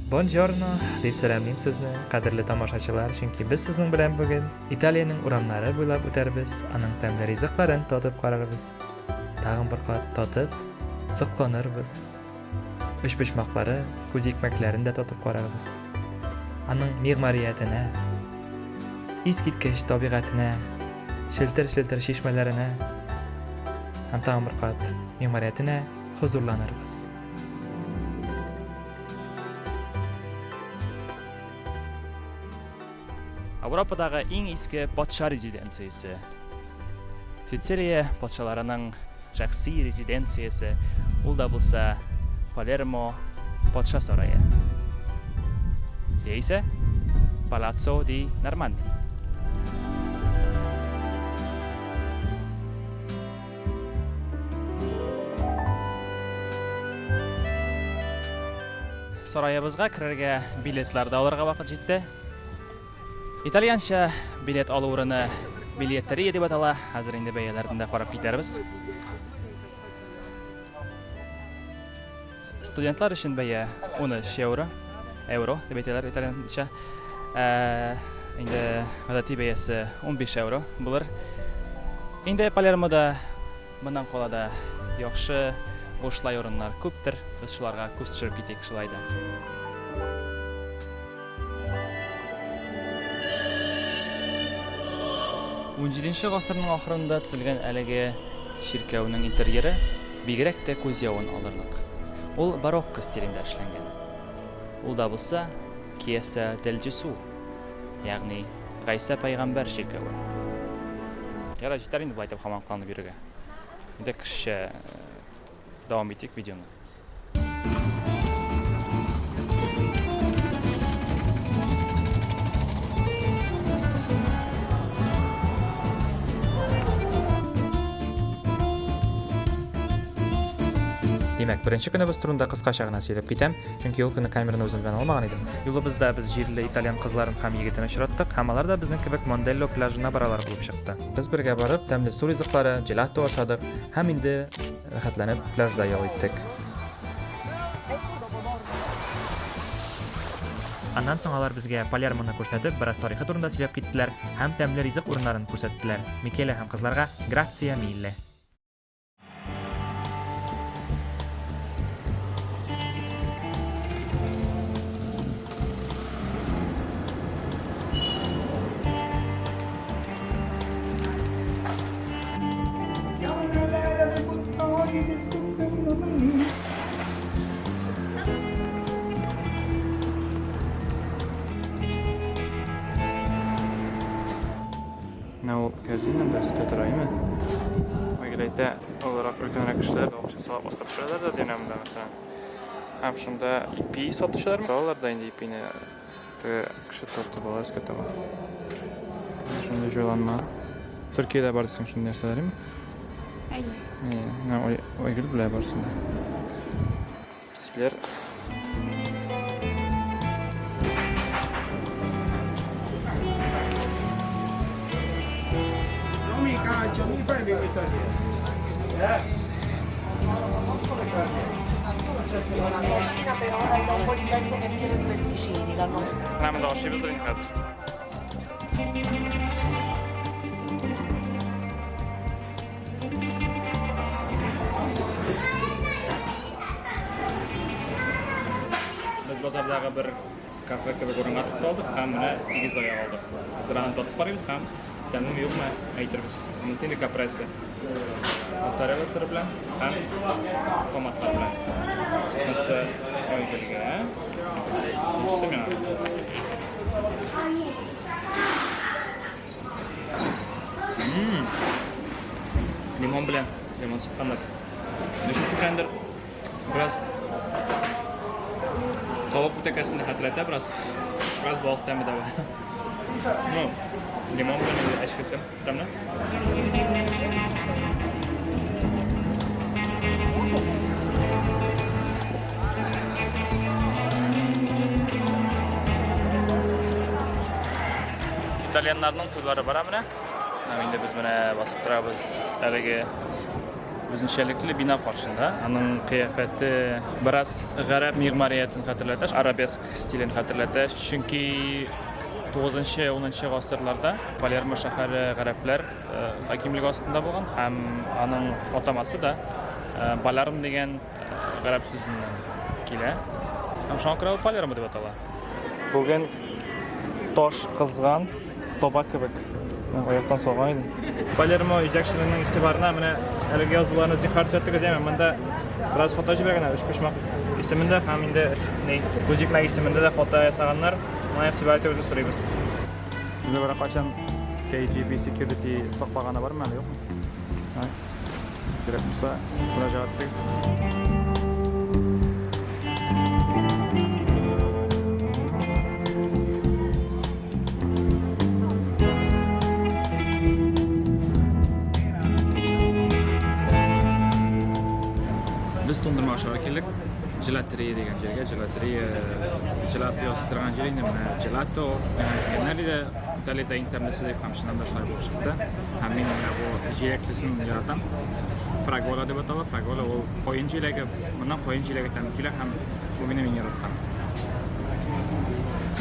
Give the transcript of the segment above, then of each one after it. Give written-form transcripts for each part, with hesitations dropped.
Buongiorno deb salamlayman sizni, qadrli tomoshachilar, chunki biz sizning bilan bugun Italiyaning uramlari bo'ylab o'tarmiz, aning tamli rizqlarini totib qararmiz. Tag'in bir qat totib, suqlanarmiz. Ushpishmoqlari, ko'zikmaklarini da totib qararmiz. Aning me'moriyatini, eskitkish tabiatini, shiltir-shiltir shishmalarini, ham tag'in bir qat me'moriyatini huzurlanarmiz. Avropadagi eng eski podsho rezidensiyasi. Sitsiliya podsholarining shaxsiy rezidensiyasi, unda bo'lsa Palermo podsho saroyi. Esa Palazzo di Normanni. Saroyimizga kirarga biletlarni olishga vaqt yetdi. İtalyancha bilet oluvrini biletteriya deb ataladi. Hozir endi bayalarida qarab ketarmiz. Studentlar uchun baya 13 euro deb aytiladi italyancha. Endi odatiy bayasi 15 euro bo'lar. Endi Palermoda bundan qoladi yaxshi bo'shlar o'rinlar ko'pdir. Biz shularga ko'z tushirib ketik shulayda. 17-asrning oxirida tuzilgan haligi shirkavning interyeri begrakda ko'z yovini olirliq. Ul barokko stilida ishlangan. Unda bo'lsa Chiesa del Gesù, ya'ni Qaysa payg'ambar shirkavi. Yara jitarini deb aytib hamon qilib yurga. Endi qish davom etik videoni. Demak, birinchi kuni biz turunda qisqachagina so'ylab ketam, chunki yo'l kuni kamerani o'zim bilan olmagan edim. Yo'limizda biz jirli italyan qizlarini ham yigitini uchratdik. Hammalar da bizning kibik Mondello plajina baralar bo'lib chiqdi. Biz birga borib, tamli suv rizqlari, gelato oshadik. Ham endi rahatlanib plajda yo'q etdik. Andan so'ng ular bizga Palermoni ko'rsatib, biroz tarixiy turida so'ylab ketdilar, ham tamli rizq o'rinlarini ko'rsatdilar. Mikele ham qizlarga grazie mille. Now, gazinada tutaraymi? O'ylayda o'laroq ulkanroq ishlar, o'xsha savol boshqa ishlarda dinamda masalan. Ham shunda IP sotishlarmi? Dollarda endi IPni kishi tortib olasiz ketaman. Shunda jo'lanma. Turkiyada borsang shunday narsalarmi? Ayni. O'ygil bilan borsin. Sizlar mi fai l'imitazione? La cucina però da un po' di tempo che è pieno di pesticidi, l'hanno Nam doşu biz rinkat. Biz bozordagi bir kafe gibi o'rin atib oldik, hamini 8 oy oldik. Masalan, totib qaraymiz ham. Tamam yo'qmi? Aytirmiz. Buni seni kaprasi. Mozzarella siri bilan ham tomatlar bilan. Nasıl oydilga. Ishimi. Limon bilan, limon sıqqanlar. Necha sukandir biraz tovuq butakasini xatlata biraz bog' ta'mida bor. Limon bilan aysh ketdim. Tamam. İtalyanlarning turlari bor mana. Endi biz mana bosib turamiz haligi o'zunchalikli bino qarshida. Aning qiyofati biroz g'arab me'moriyatini xatirlatash, arabesk stilini xatirlatash. Chunki 9-10 asrlarda Palermo shahri g'arablar hokimligi ostida bo'lgan. Ham aning otamasi da Balarm degan g'arab so'zidan keladi. Ham shunga Palermo deb ataladi. Bugun tosh qizg'an tobak kibik. Oyoqdan so'g'an edi. Palermo ijekshinining ixtiborini mana haligi yozuvlarni o'zing xarajatga o'zim menda biroz xato bergan, ushbu ismida ham endi o'ziklar ismida xato yasaganlar mana ixtiborga o'zi so'raymiz. Bizda bir qachon KGB security saqlagani bormi hali yo'qmi? Ha. Kerak bo'lsa, murojaat qilasiz. Biz Tondurma aşağı keldik. Gelateria degan joyga. Gelato yoztirgan joy nima? Gelato genalida Italiyada internetda deb ham shunday shunday bo'lib chiqdi. Ham men bu jiraklisini yaratam. Fragola deb ataladi. Fragola u qo'yinchilarga, bundan qo'yinchilarga tamkilar ham bu meni yaratgan.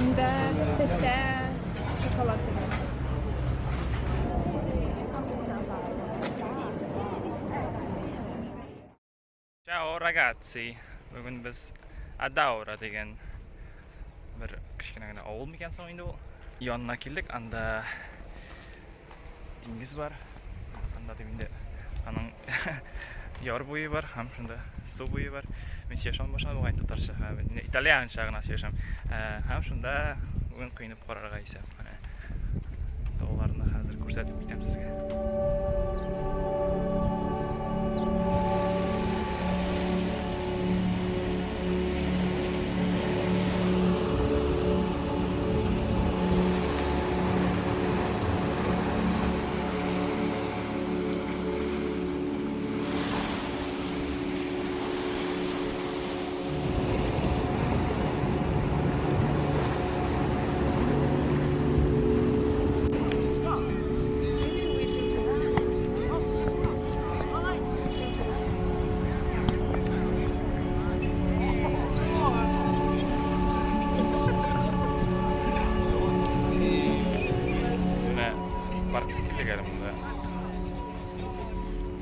Unda pista shokolad. Ciao ragazzi. Bugun biz Adaura degan bir kichkinagina ovul ekan so'ng endi u yonına keldik. Anda dengiz bor. Anda endi aning yor bo'yi bor, ham shunda suv bo'yi bor. Men yasham boshqa bo'lgan tatarcha, italyancha g'ana yasham. Ham shunda bugun qiynab qararga hisob. Mana ularni hozir ko'rsatib ketaman sizga.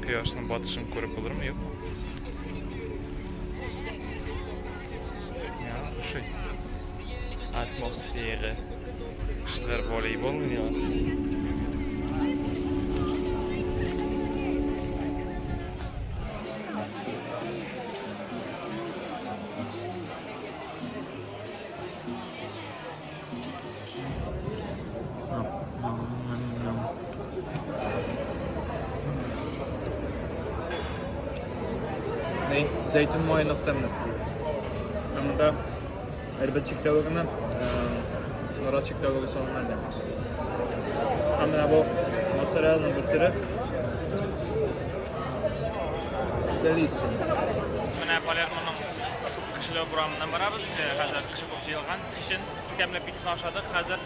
Quyoshning botishini ko'rib bo'larmi yo'q? Ya, shu atmosfera. Ishlar voleybol o'ynayapti. Zeytin muayenoqtamda. Hamda elbet cheklovini nora chekloviga solinadi. Hamda bu mozzarella bir turi. Delicious. Mana Palermoning qishlov buramidan boramiz. Hozir qish bo'lib yig'ilgan. Qishin kamlab pitsani oshadik. Hozir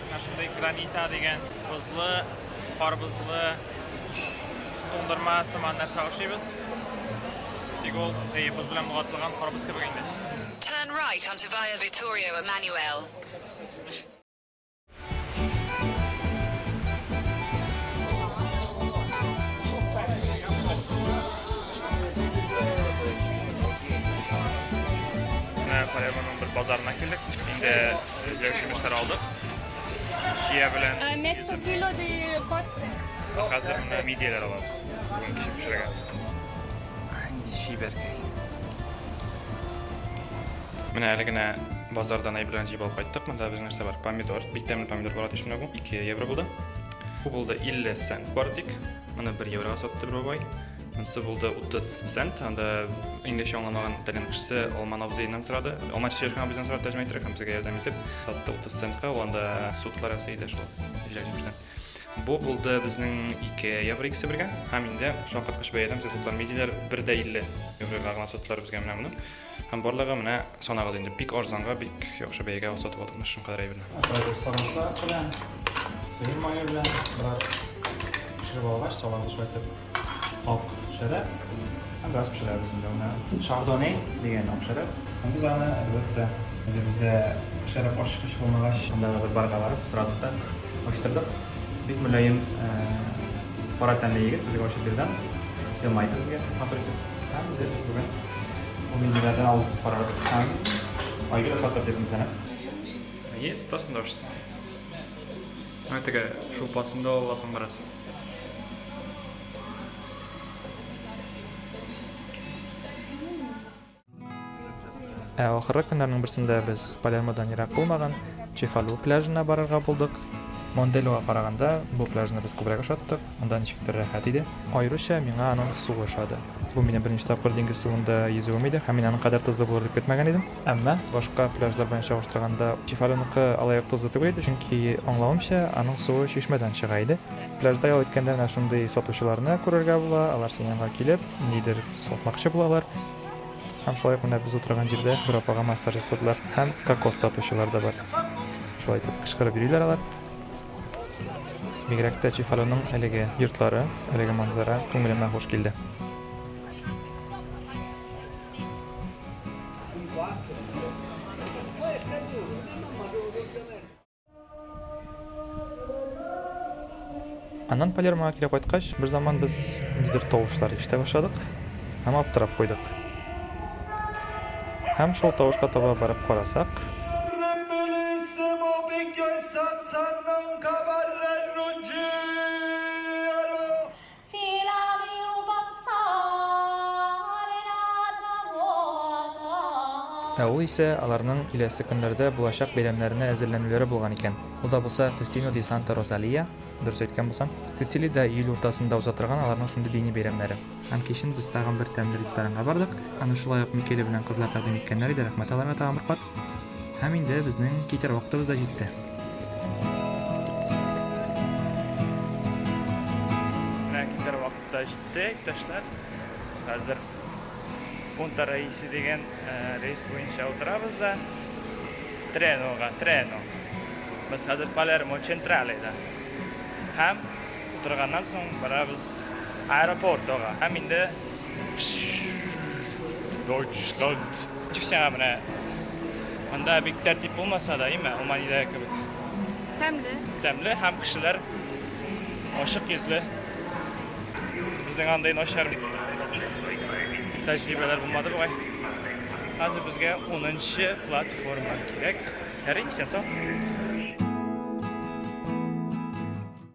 mana shunday granita degan buzli, qor buzli tondurma saman narsa oshaymiz. Turn right onto Via Vittorio Emanuele. Palermo'nun bir bozoruna keldik. Endi yashimishlar oldik. Shiya bilan Mezzo chilo di cozze. hozir buni midyalar olamiz. Bugun kishi pishirgan. Mana haligina bozordan aybilan yeb olib qaytdik. Bunda biz narsa bor. Pomidor, bitta pomidor bor atish bilan bu 2 yevro bo'ldi. Bu bo'ldi 50 sent bordik. Mana 1 yevroga sotdi bir boy. Bunisi bo'ldi 30 sent. Unda ingliz anlamagan italyan kishisi Alman abzaydan so'radi. Alman cheshkan abzaydan so'radi tarjima ettirib ham bizga yordam etib, sotdi 30 sentga. Unda sutlar asida shu. Ijlashimizdan. Bu bo'ldi bizning 2 yevro ikisi birga. Ham endi shunqa qilib bayram sotlar medialar 1.50 yevroga sotlar bizga mana buni. Ham borlig'i mana sanag'iz endi bik arzonga, bik yaxshi bayga sotib oldik. Shunqa qadar aybiladi. Hozir sarimsoq bilan, so'yim mayo bilan biroz pishirib olgach, so'g'in qo'shib oq sharab, ham biroz pishiradi bizda uni chardonnay degan nom sharab. Biz uni albatta bizda sharab ochiq bo'lmag'ach, undan bir barqalarib siratda ochtirdik. Bek muloyim qora tanli yigit bizga ochib bergan. Yilmaydi bizga paprika. Ham biz bugun o'yinlardan olib qararimiz ham oyga sotib berdim sana. To'sin do'st. Aytaga shu pasında olasın biraz. Oxirgi kunlarning birisida biz Palermodan yiroq bo'lmagan Cefalo plajina borarga bo'ldik. Mondelloga qaraganda bu plajni biz ko'proq o'shatdik. Undan nechikdir rahat edi. Ayrisha menga aning suvi o'shadi. Bu meni birinchi topqir dengiz suvida yüzüvim edi. Ham men aning qadar tuzli bo'lib deb ketmagan edim. Ammo boshqa plajlar bilan solishtirganda Cefaloniki alayq tuzli edi, chunki anglawimcha aning suvi chishmadan chiqaydi. Plajda yol o'tganda ana shunday sotuvchilarni ko'rarga bo'lar, ular senga kelib, nidir sotmoqchi bo'lar. Ham shulay qilib biz o'tirgan yerda bir opaga massaj jasadilar, ham kokos sotuvchilar da bor. Shulay deb qichqirib yuriylar ular. Migrakda Cefaloning haligi yurtlari, haligi manzara ko'nglimga xush keldi. Andan Palermoga kelib qaytqach, bir zaman biz nidir tovushlar eshita boshladik. Ham obtirab qo'ydik. Hem şol tovushqa to'g'ri borib qarasak, u ise alarning kelasi kunlarda bo'lajak bayramlarına әзерләнүләре булган икән. Ул да булса Festino di Santa Rosalia, дөрес әйткән булсам, Сицилиядә июль уртасында уза торган аларның шундый дини бәйрәмнәре. Һәм кичен без тагын бер тәмле ресторанга бардык. Аны шулай ук Микеле белән кызлар тәкъдим иткәннәр иде, рәхмәт аларга тагын бер кат. Һәм инде безнең китер вакытыбыз да җитте. Kiter vaqtda җитте, иптәшләр. Biz hozir Punta Raisi degan reys bo'yicha o'tiramiz da Treno. Biz hozir Palermo Centrale'da. Ham o'tirgandan so'ng boramiz aeroportga. Ham endi Deutschland. Chiqsam mana unda bir tartib bo'lmasa-da, Almaniyada kabi. Tamli ham kishilar oshiq yuzli. Bizning anday noshar tajribalar bo'lmadi bu. Hozir bizga 10-platforma kerak. Qarang, sen